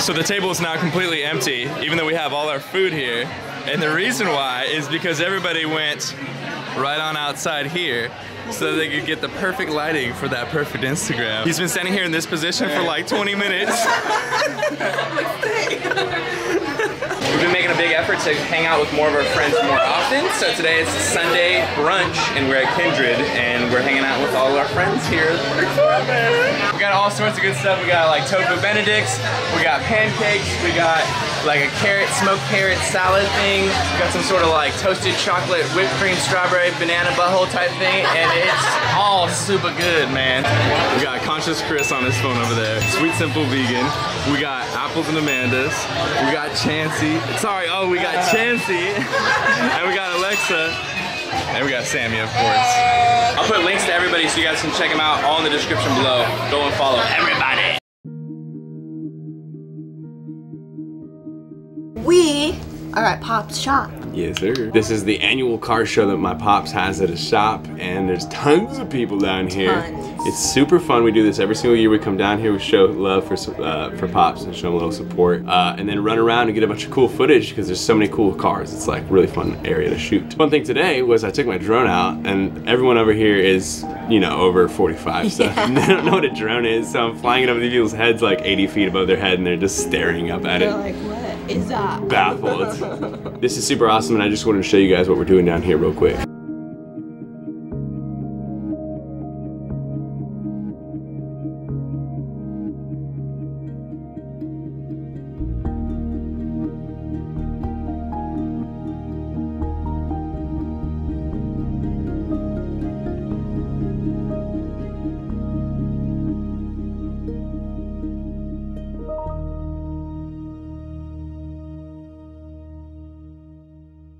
So the table is now completely empty, even though we have all our food here. And the reason why is because everybody went right on outside here so that they could get the perfect lighting for that perfect Instagram. He's been standing here in this position for like 20 minutes. We've been making a big effort to hang out with more of our friends more often. So today it's Sunday brunch and we're at Kindred and we're hanging out with all of our friends here. We got all sorts of good stuff. We got like tofu benedicts, we got pancakes, we got like a smoked carrot salad thing. We got some sort of like toasted chocolate, whipped cream, strawberry, banana butthole type thing, and it's all super good, man. We got Conscious Chris on his phone over there. Sweet Simple Vegan. We got Apples and Amanda's. We got Chansey. We got Chansey. And we got Alexa. And we got Sammy, of course. I'll put links to everybody so you guys can check them out all in the description below. Go and follow everybody. We are at Pop's shop. Yes, sir. This is the annual car show that my Pops has at his shop, and there's tons of people down here. Tons. It's super fun. We do this every single year. We come down here, we show love for Pops and show him a little support, and then run around and get a bunch of cool footage because there's so many cool cars. It's like a really fun area to shoot. One thing today was I took my drone out, and everyone over here is, you know, over 45, so they don't know what a drone is, so I'm flying it over people's heads like 80 feet above their head, and they're just staring up at it. They're like, what is that? Baffled. This is super awesome, and I just wanted to show you guys what we're doing down here real quick.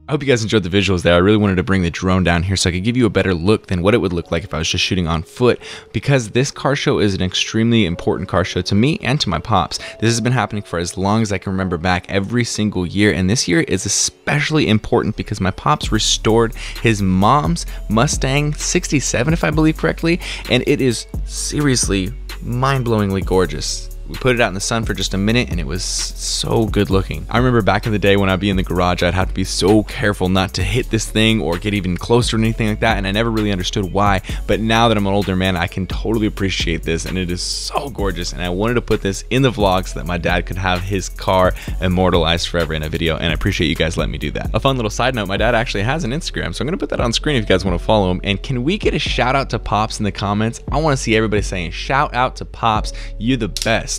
I hope you guys enjoyed the visuals there. I really wanted to bring the drone down here so I could give you a better look than what it would look like if I was just shooting on foot, because this car show is an extremely important car show to me and to my Pops. This has been happening for as long as I can remember back, every single year, and this year is especially important because my Pops restored his mom's Mustang 67, if I believe correctly, and it is seriously mind-blowingly gorgeous. We put it out in the sun for just a minute and it was so good looking. I remember back in the day when I'd be in the garage, I'd have to be so careful not to hit this thing or get even closer or anything like that, and I never really understood why, but now that I'm an older man, I can totally appreciate this, and it is so gorgeous, and I wanted to put this in the vlog so that my dad could have his car immortalized forever in a video, and I appreciate you guys letting me do that. A fun little side note, my dad actually has an Instagram, so I'm gonna put that on screen if you guys wanna follow him, and can we get a shout out to Pops in the comments? I wanna see everybody saying, shout out to Pops, you're the best.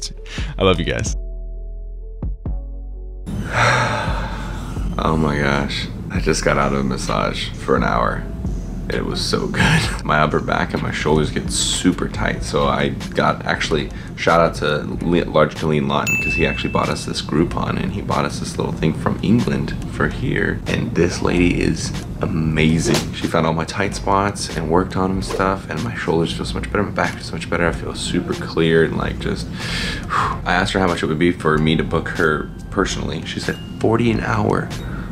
I love you guys. Oh my gosh, I just got out of a massage for an hour. It was so good. My upper back and my shoulders get super tight, so I got actually shout out to Large Colleen Lawton because he actually bought us this Groupon, and he bought us this little thing from England for here, and this lady is amazing. She found all my tight spots and worked on them and stuff, and my shoulders feel so much better, my back feels so much better. I feel super clear and like just whew. I asked her how much it would be for me to book her personally. She said $40 an hour.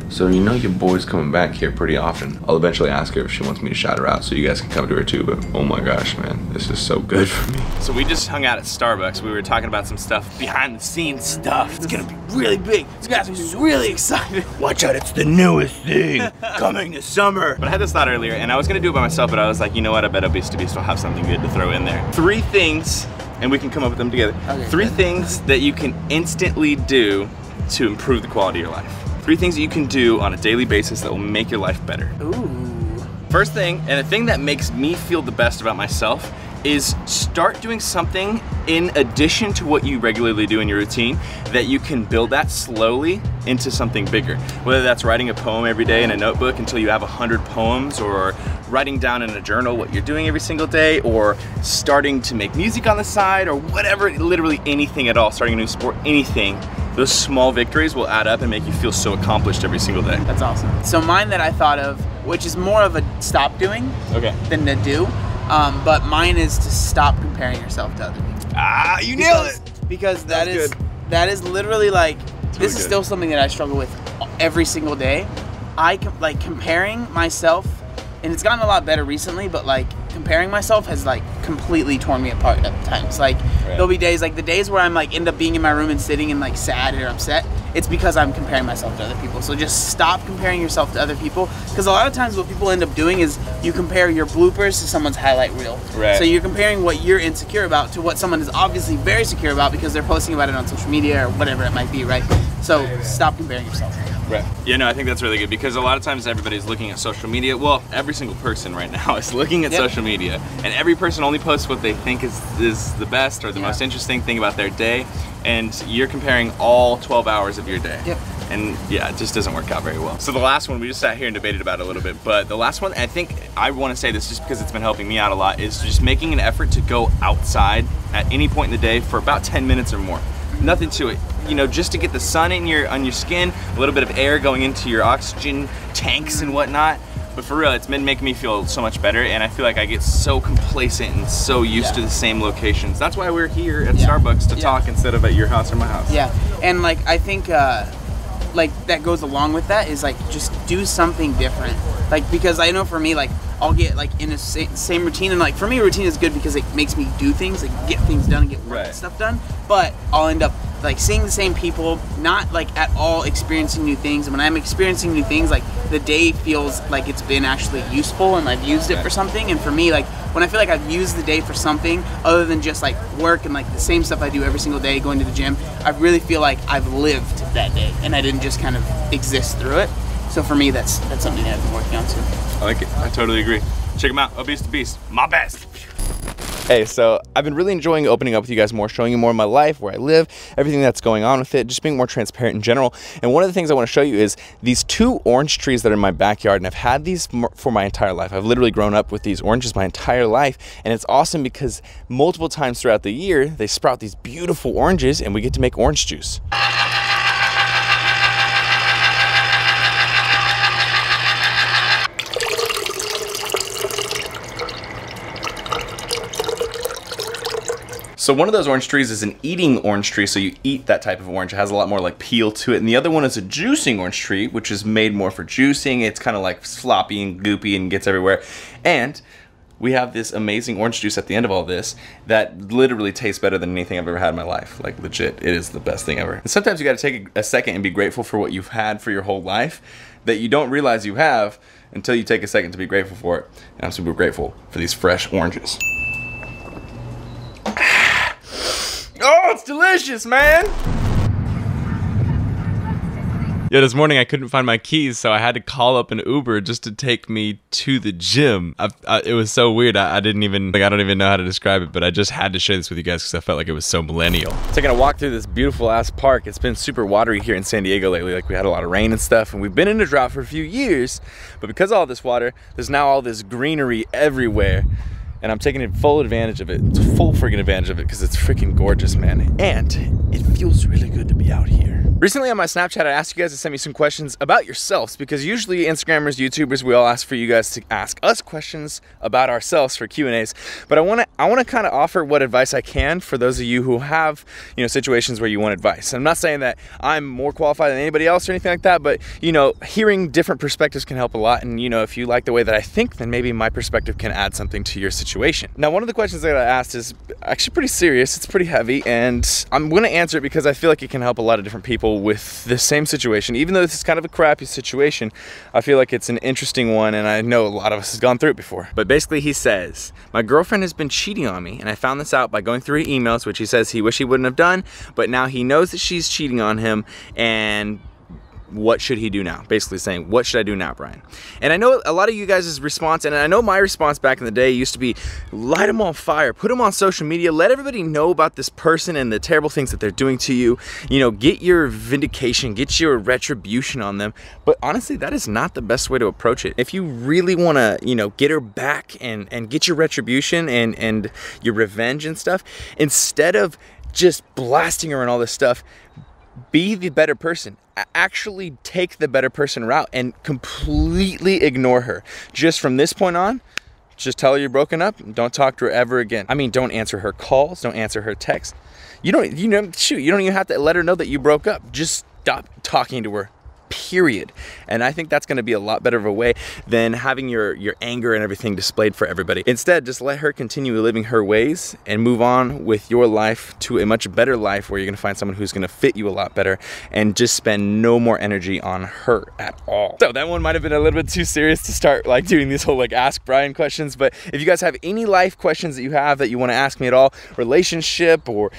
So you know your boy's coming back here pretty often. I'll eventually ask her if she wants me to shout her out so you guys can come to her too, but oh my gosh, man, this is so good for me. So we just hung out at Starbucks. We were talking about some stuff, behind the scenes stuff. It's gonna be really big. These guys are really excited. Watch out, it's the newest thing coming this summer. But I had this thought earlier, and I was gonna do it by myself, but I was like, you know what, I bet Obese to Beast will have something good to throw in there. 3 things, and we can come up with them together. Okay, 3 things that you can instantly do to improve the quality of your life. 3 things that you can do on a daily basis that will make your life better. Ooh. First thing, and the thing that makes me feel the best about myself, is start doing something in addition to what you regularly do in your routine that you can build that slowly into something bigger. Whether that's writing a poem every day in a notebook until you have 100 poems, or writing down in a journal what you're doing every single day, or starting to make music on the side, or whatever, literally anything at all, starting a new sport, anything. Those small victories will add up and make you feel so accomplished every single day. That's awesome. So mine that I thought of, which is more of a stop doing than to do, but mine is to stop comparing yourself to other people. Ah, you nailed it! Because that is literally like, this is still something that I struggle with every single day. Like comparing myself, and it's gotten a lot better recently, but like comparing myself has like completely torn me apart at times. Like there'll be days, like the days where I'm like end up being in my room and sitting and like sad or upset, it's because I'm comparing myself to other people. So just stop comparing yourself to other people, because a lot of times what people end up doing is you compare your bloopers to someone's highlight reel. So you're comparing what you're insecure about to what someone is obviously very secure about because they're posting about it on social media or whatever it might be, right? So stop comparing yourself. Right. Yeah, no, I think that's really good, because a lot of times everybody's looking at social media. Well, every single person right now is looking at social media, and every person only posts what they think is the best or the most interesting thing about their day, and you're comparing all 12 hours of your day. And yeah, it just doesn't work out very well. So the last one, we just sat here and debated about it a little bit, but the last one, I think I want to say this just because it's been helping me out a lot, is just making an effort to go outside at any point in the day for about 10 minutes or more. Nothing to it, you know, just to get the sun on your skin, a little bit of air going into your oxygen tanks and whatnot. But for real, it's been making me feel so much better, and I feel like I get so complacent and so used to the same locations. That's why we're here at Starbucks to talk instead of at your house or my house. Yeah, and like I think like that goes along with that is like just do something different. Like, because I know for me, like I'll get like in a same routine, and like for me routine is good because it makes me do things, like get things done and get stuff done, but I'll end up like seeing the same people, not like at all experiencing new things. And when I'm experiencing new things, like the day feels like it's been actually useful and I've used it for something. And for me, like when I feel like I've used the day for something other than just like work and like the same stuff I do every single day, going to the gym, I really feel like I've lived that day and I didn't just kind of exist through it. So for me, that's something that I've been working on too. I like it. I totally agree. Check them out. Obese to Beast. My best. Hey, so I've been really enjoying opening up with you guys more, showing you more of my life, where I live, everything that's going on with it, just being more transparent in general. And one of the things I want to show you is these 2 orange trees that are in my backyard, and I've had these for my entire life. I've literally grown up with these oranges my entire life, and it's awesome because multiple times throughout the year, they sprout these beautiful oranges, and we get to make orange juice. So one of those orange trees is an eating orange tree, so you eat that type of orange. It has a lot more like peel to it. And the other one is a juicing orange tree, which is made more for juicing. It's kind of like sloppy and goopy and gets everywhere. And we have this amazing orange juice at the end of all this that literally tastes better than anything I've ever had in my life. Like legit, it is the best thing ever. And sometimes you gotta take a second and be grateful for what you've had for your whole life that you don't realize you have until you take a second to be grateful for it. And I'm super grateful for these fresh oranges. Oh, it's delicious, man! Yeah, this morning I couldn't find my keys, so I had to call up an Uber just to take me to the gym. It was so weird. I don't even know how to describe it, but I just had to share this with you guys because I felt like it was so millennial. Taking a walk through this beautiful ass park. It's been super watery here in San Diego lately. Like we had a lot of rain and stuff, and we've been in a drought for a few years, but because of all this water, there's now all this greenery everywhere. And I'm taking full advantage of it. Full freaking advantage of it because it's freaking gorgeous, man. And it feels really good to be out here. Recently on my Snapchat, I asked you guys to send me some questions about yourselves, because usually Instagrammers, YouTubers, we all ask for you guys to ask us questions about ourselves for Q&As. But I want to kind of offer what advice I can for those of you who have, you know, situations where you want advice. I'm not saying that I'm more qualified than anybody else or anything like that, but you know, hearing different perspectives can help a lot. And you know, if you like the way that I think, then maybe my perspective can add something to your situation. Now, one of the questions that I asked is actually pretty serious. It's pretty heavy, and I'm going to answer it because I feel like it can help a lot of different people with the same situation. Even though this is kind of a crappy situation, I feel like it's an interesting one, and I know a lot of us has gone through it before. But basically he says, my girlfriend has been cheating on me, and I found this out by going through her emails, which he says he wish he wouldn't have done, but now he knows that she's cheating on him, and what should he do now? Basically saying, what should I do now, Brian? And I know a lot of you guys' response, and I know my response back in the day used to be, light them on fire, put them on social media, let everybody know about this person and the terrible things that they're doing to you. You know, get your vindication, get your retribution on them. But honestly, that is not the best way to approach it. If you really want to, you know, get her back and get your retribution and your revenge and stuff, instead of just blasting her and all this stuff, be the better person. Actually take the better person route and completely ignore her. Just from this point on, just tell her you're broken up and don't talk to her ever again. I mean, don't answer her calls, don't answer her texts. You don't even have to let her know that you broke up. Just stop talking to her, period. And I think that's gonna be a lot better of a way than having your anger and everything displayed for everybody. Instead, just let her continue living her ways and move on with your life to a much better life where you're gonna find someone who's gonna fit you a lot better, and just spend no more energy on her at all. So that one might have been a little bit too serious to start like doing these whole like Ask Brian questions, but if you guys have any life questions that you have that you wanna ask me at all, relationship or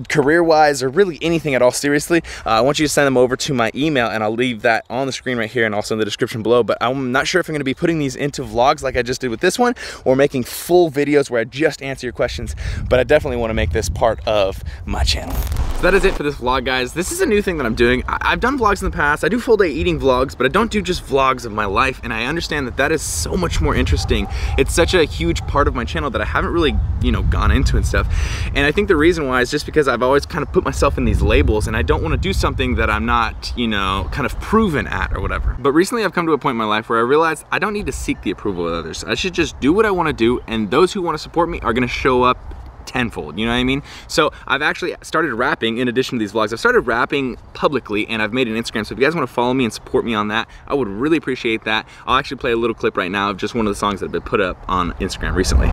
career-wise or really anything at all, seriously, I want you to send them over to my email, and I'll leave that on the screen right here and also in the description below. But I'm not sure if I'm gonna be putting these into vlogs like I just did with this one, or making full videos where I just answer your questions, but I definitely wanna make this part of my channel. So that is it for this vlog, guys. This is a new thing that I'm doing. I've done vlogs in the past. I do full day eating vlogs, but I don't do just vlogs of my life, and I understand that that is so much more interesting. It's such a huge part of my channel that I haven't really, you know, gone into and stuff. And I think the reason why is just because I've always kind of put myself in these labels, and I don't want to do something that I'm not, you know, kind of proven at or whatever. But recently I've come to a point in my life where I realized I don't need to seek the approval of others. I should just do what I want to do, and those who want to support me are going to show up tenfold, you know what I mean? So I've actually started rapping in addition to these vlogs. I've started rapping publicly, and I've made an Instagram. So if you guys want to follow me and support me on that, I would really appreciate that. I'll actually play a little clip right now of just one of the songs that have been put up on Instagram recently.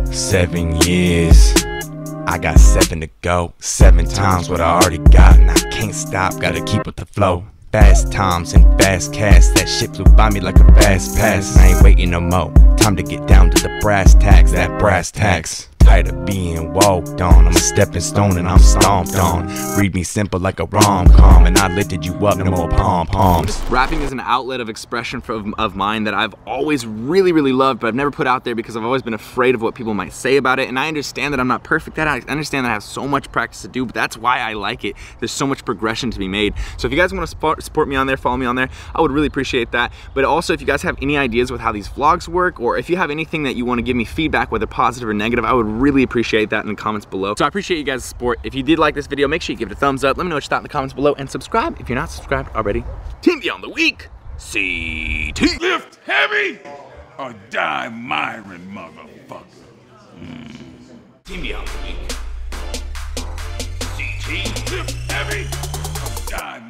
7 years, I got 7 to go. 7 times what I already got, and I can't stop, gotta keep with the flow. Fast times and fast cash, that shit flew by me like a fast pass. I ain't waiting no more, time to get down to the brass tacks, that brass tacks. Tired of being walked on, I'm a stepping stone and I'm stomped on. Read me simple like a rom-com, and I lifted you up, no more pom-poms. Rapping is an outlet of expression of mine that I've always really loved, but I've never put out there because I've always been afraid of what people might say about it. And I understand that I'm not perfect at it. I understand that I have so much practice to do, but that's why I like it. There's so much progression to be made. So if you guys want to support me on there, follow me on there, I would really appreciate that. But also, if you guys have any ideas with how these vlogs work, or if you have anything that you want to give me feedback, whether positive or negative, I would really appreciate that in the comments below. So I appreciate you guys' support. If you did like this video, make sure you give it a thumbs up. Let me know what you thought in the comments below, and subscribe if you're not subscribed already. Team Beyond the Week, CT. Lift heavy or die MIRIN, motherfucker. Team Beyond the Week. CT. Lift heavy or die